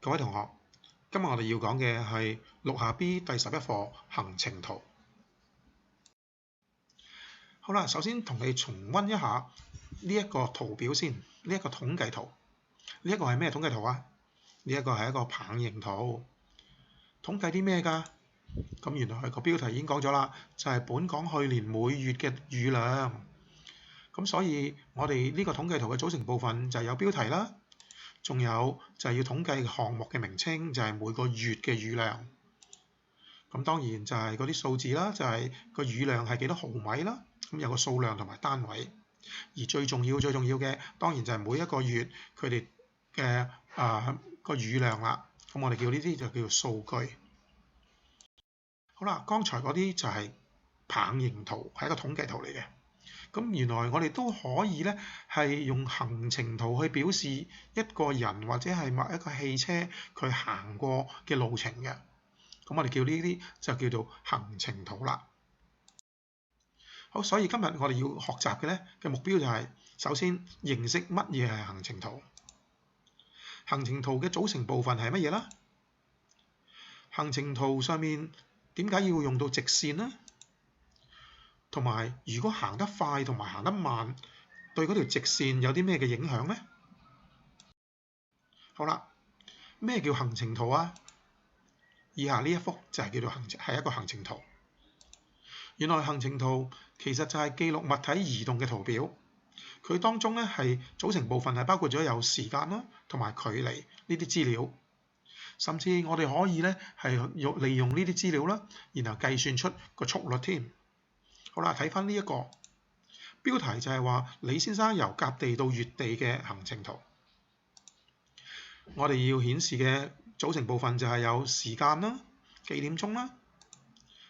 各位同學，今日我哋要講嘅係6下 B 第11課行程圖。好啦，首先同你重溫一下呢一個圖表先，呢一個統計圖。呢一個係咩統計圖啊？呢一個係一個棒形圖，統計啲咩㗎？咁原來個標題已經講咗啦，就係本港去年每月嘅雨量。咁所以我哋呢個統計圖嘅組成部分就係有標題啦。仲有就係要統計項目嘅名稱，就係每個月嘅雨量。咁當然就係嗰啲數字啦，就係個雨量係幾多毫米啦。咁有個數量同埋單位。而最重要嘅，當然就係每一個月佢哋嘅個雨量啦。咁我哋叫呢啲就叫做數據。好啦，剛才嗰啲就係棒形圖，係一個統計圖嚟嘅。咁原來我哋都可以咧，係用行程圖去表示一個人或者係某一個汽車佢行過嘅路程嘅。咁我哋叫呢啲就叫做行程圖啦。好，所以今日我哋要學習嘅咧嘅目標就係首先認識乜嘢係行程圖。行程圖嘅組成部分係乜嘢啦？行程圖上面點解要用到直線呢？同埋，如果行得快同埋行得慢，對嗰條直線有啲咩嘅影響呢？好啦，咩叫行程圖啊？以下呢一幅就係叫做係一個行程圖。原來行程圖其實就係記錄物體移動嘅圖表。佢當中咧係組成部分係包括咗有時間啦，同埋距離呢啲資料。甚至我哋可以咧係利用呢啲資料啦，然後計算出個速率添。好啦，睇翻呢一個標題就係話李先生由甲地到乙地嘅行程圖。我哋要顯示嘅組成部分就係有時間啦、幾點鐘啦、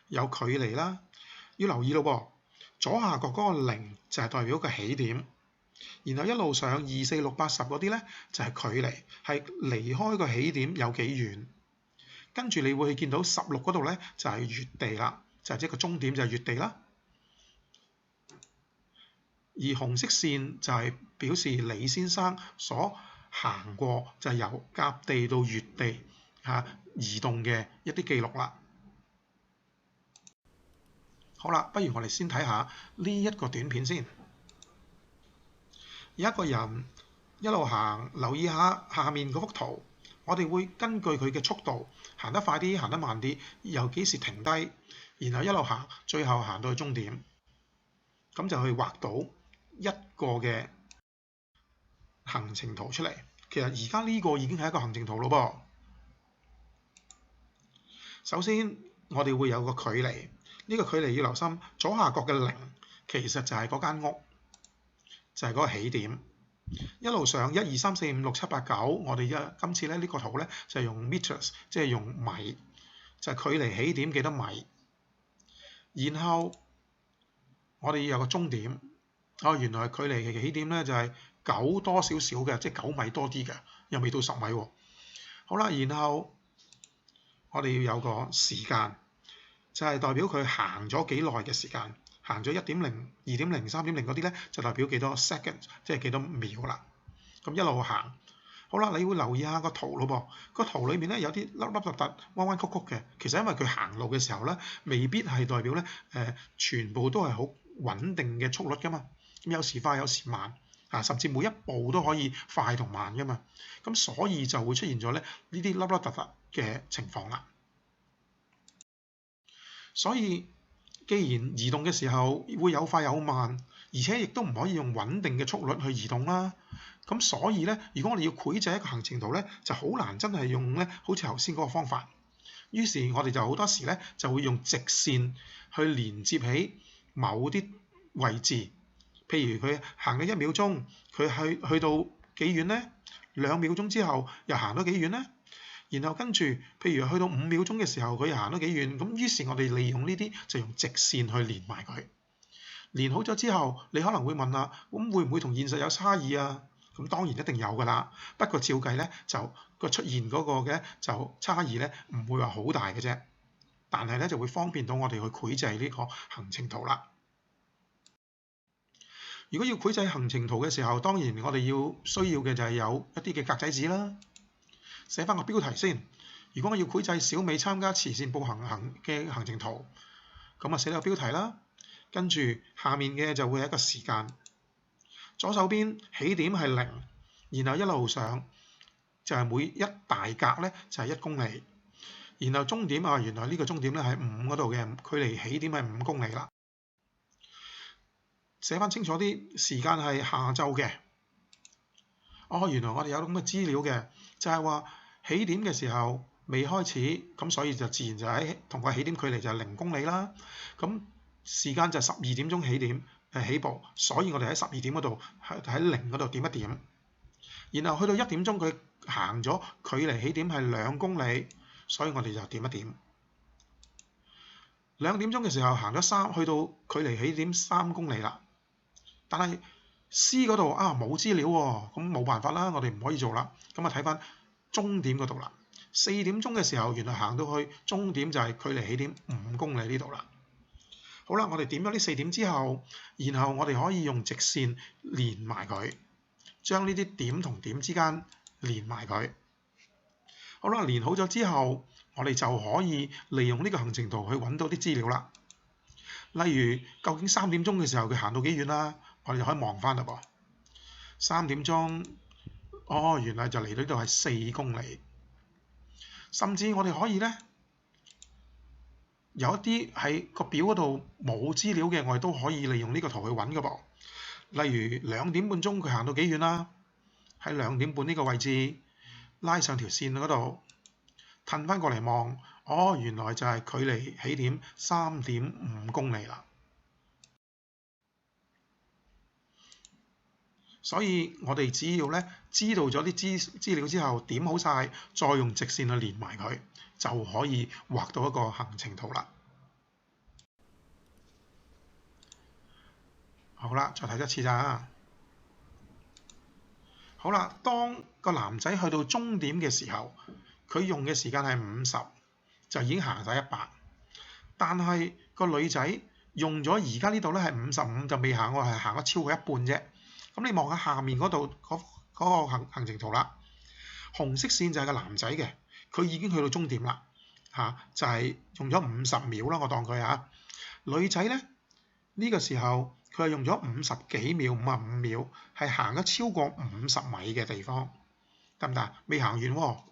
有距離啦。要留意咯噃，左下角嗰個0就係代表個起點，然後一路上2、4、6、8、10嗰啲咧就係距離，係離開個起點有幾遠。跟住你會見到16嗰度咧就係乙地啦，就係即係個終點就係乙地啦。而紅色線就係表示李先生所行過就係由甲地到乙地移動嘅一啲記錄啦。好啦，不如我哋先睇下呢一個短片先。有一個人一路行，留意下下面嗰幅圖，我哋會根據佢嘅速度行得快啲，行得慢啲，又幾時停低，然後一路行，最後行到去終點，咁就去畫到一個嘅行程圖出嚟。其實而家呢個已經係一個行程圖咯噃。首先我哋會有個距離，呢個距離要留心，左下角嘅0其實就係嗰間屋，就係嗰個起點。一路上1、2、3、4、5、6、7、8、9，我哋今次咧呢個圖咧就係用 meters，即係用米，就係距離起點幾多米。然後我哋要有個終點。原來距離嘅起點咧就係9多少少嘅，即係9米多啲嘅，又未到10米喎。好啦，然後我哋要有個時間，就係代表佢行咗幾耐嘅時間，行咗1.0、2.0、3.0嗰啲咧就代表幾多 second， 即係幾多秒啦。咁一路行，好啦，你會留意下個圖咯噃。個圖裏面咧有啲凹凹凸凸、彎彎曲曲嘅，其實因為佢行路嘅時候咧，未必係代表咧全部都係好穩定嘅速率噶嘛。咁有時快有時慢，甚至每一步都可以快同慢噶嘛。咁所以就會出現咗咧呢啲凹凹凸凸嘅情況啦。所以既然移動嘅時候會有快有慢，而且亦都唔可以用穩定嘅速率去移動啦。咁所以咧，如果我哋要繪製一個行程圖咧，就好難真係用咧好似頭先嗰個方法。於是我哋就好多時咧就會用直線去連接起某啲位置。譬如佢行咗1秒鐘，佢去到幾遠呢？2秒鐘之後又行咗幾遠呢？然後跟住，譬如去到5秒鐘嘅時候，佢又行咗幾遠？咁於是我哋利用呢啲就用直線去連埋佢。連好咗之後，你可能會問啦，咁會唔會同現實有差異啊？咁當然一定有㗎啦。不過照計咧，就個出現嗰個嘅就差異咧，唔會話好大嘅啫。但係咧就會方便到我哋去繪製呢個行程圖啦。如果要繪製行程圖嘅時候，當然我哋需要嘅就係有一啲嘅格仔紙啦。寫翻個標題先。如果我要繪製小美參加慈善步行嘅行程圖，咁啊寫咗個標題啦。跟住下面嘅就會係一個時間。左手邊起點係0，然後一路上就係每一大格咧就係1公里。然後終點啊，原來呢個終點咧喺5嗰度嘅，距離起點係5公里啦。寫翻清楚啲，時間係下晝嘅。原來我哋有咁嘅資料嘅，就係話起點嘅時候未開始，咁所以就自然就喺同個起點距離就係0公里啦。咁時間就12點鐘起點起步，所以我哋喺12點嗰度喺0嗰度點一點。然後去到1點鐘佢行咗，距離起點係2公里。所以我哋就點一點。2點鐘嘅時候行咗去到距離起點3公里啦。但係 C 嗰度冇資料喎，咁冇辦法啦，我哋唔可以做啦。咁啊睇翻終點嗰度啦。4點鐘嘅時候，原來行到去終點就係距離起點5公里呢度啦。好啦，我哋點咗呢4點之後，然後我哋可以用直線連埋佢，將呢啲點同點之間連埋佢。好啦，連好咗之後，我哋就可以利用呢個行程圖去揾到啲資料啦。例如，究竟3點鐘嘅時候佢行到幾遠啦？我哋就可以望翻啦噃。3點鐘，原來就嚟到呢度係4公里。甚至我哋可以咧，有一啲喺個表嗰度冇資料嘅，我哋都可以利用呢個圖去揾嘅噃。例如2點半鐘佢行到幾遠啦？喺2點半呢個位置。拉上條線嗰度，褪翻過嚟望，原來就係距離起點3.5公里啦。所以我哋只要咧知道咗啲資料之後，點好晒，再用直線去連埋佢，就可以畫到一個行程圖啦。好啦，再睇一次咋。好啦，當個男仔去到終點嘅時候，佢用嘅時間係50，就已經行晒100。但係個女仔用咗而家呢度咧係55，就未行喎，係行咗超過一半啫。咁你望下下面嗰度嗰個行程圖啦，紅色線就係個男仔嘅，佢已經去到終點啦，就係用咗50秒啦，我當佢嚇。女仔咧呢個時候，佢係用咗50幾秒，55秒，係行咗超過50米嘅地方，得唔得？未行完喎，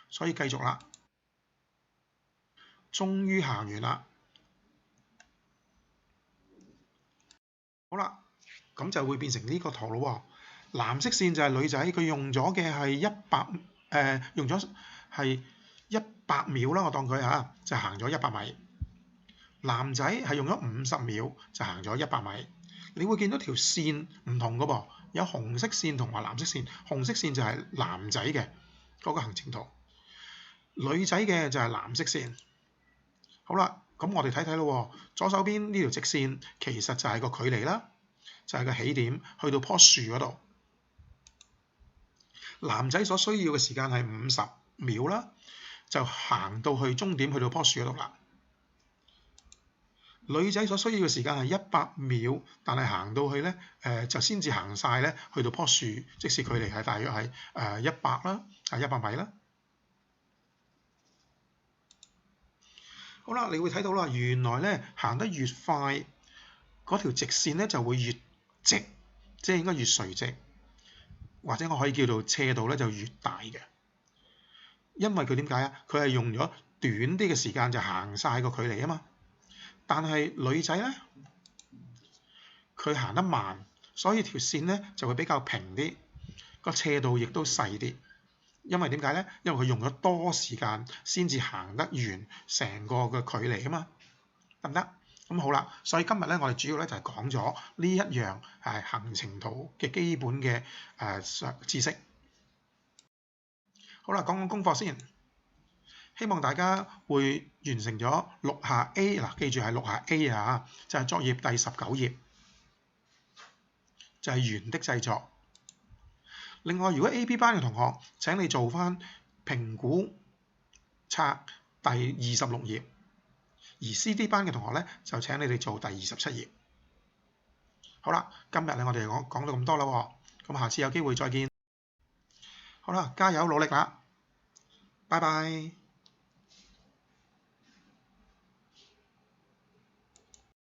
所以繼續啦。終於行完啦。好啦，咁就會變成呢個圖咯喎。藍色線就係女仔，佢用咗嘅係用咗係100秒啦，我當佢嚇，就行咗100米。男仔係用咗50秒就行咗100米。你會見到條線唔同嘅噃，有紅色線同埋藍色線。紅色線就係男仔嘅嗰個行程圖，女仔嘅就係藍色線。好啦，咁我哋睇睇咯。左手邊呢條直線其實就係個距離啦，就係個起點去到棵樹嗰度。男仔所需要嘅時間係50秒啦，就行到去終點去到棵樹嗰度啦。女仔所需要嘅時間係100秒，但係行到去咧就先至行晒咧，去到棵樹，即使距離係大約係100啦，100米啦。好啦，你會睇到啦，原來咧行得越快，嗰條直線咧就會越直，即係應該越垂直，或者我可以叫做斜度咧就越大嘅。因為佢點解啊？佢係用咗短啲嘅時間就行晒個距離啊嘛。但係女仔咧，佢行得慢，所以條線咧就會比較平啲，個斜度亦都細啲。因為點解咧？因為佢用咗多時間先至行得完成個嘅距離啊嘛，得唔得？咁好啦，所以今日咧我哋主要咧就係講咗呢一樣行程圖嘅基本嘅知識。好啦，講講功課先。希望大家會完成咗錄下 A 嗱，記住係錄下 A 啊，就係作業第19頁，就係圓的製作。另外，如果 AB 班嘅同學，請你做翻評估冊第26頁，而 CD 班嘅同學咧，就請你哋做第27頁。好啦，今日咧我哋講到咁多啦喎，咁下次有機會再見。好啦，加油努力啦！拜拜。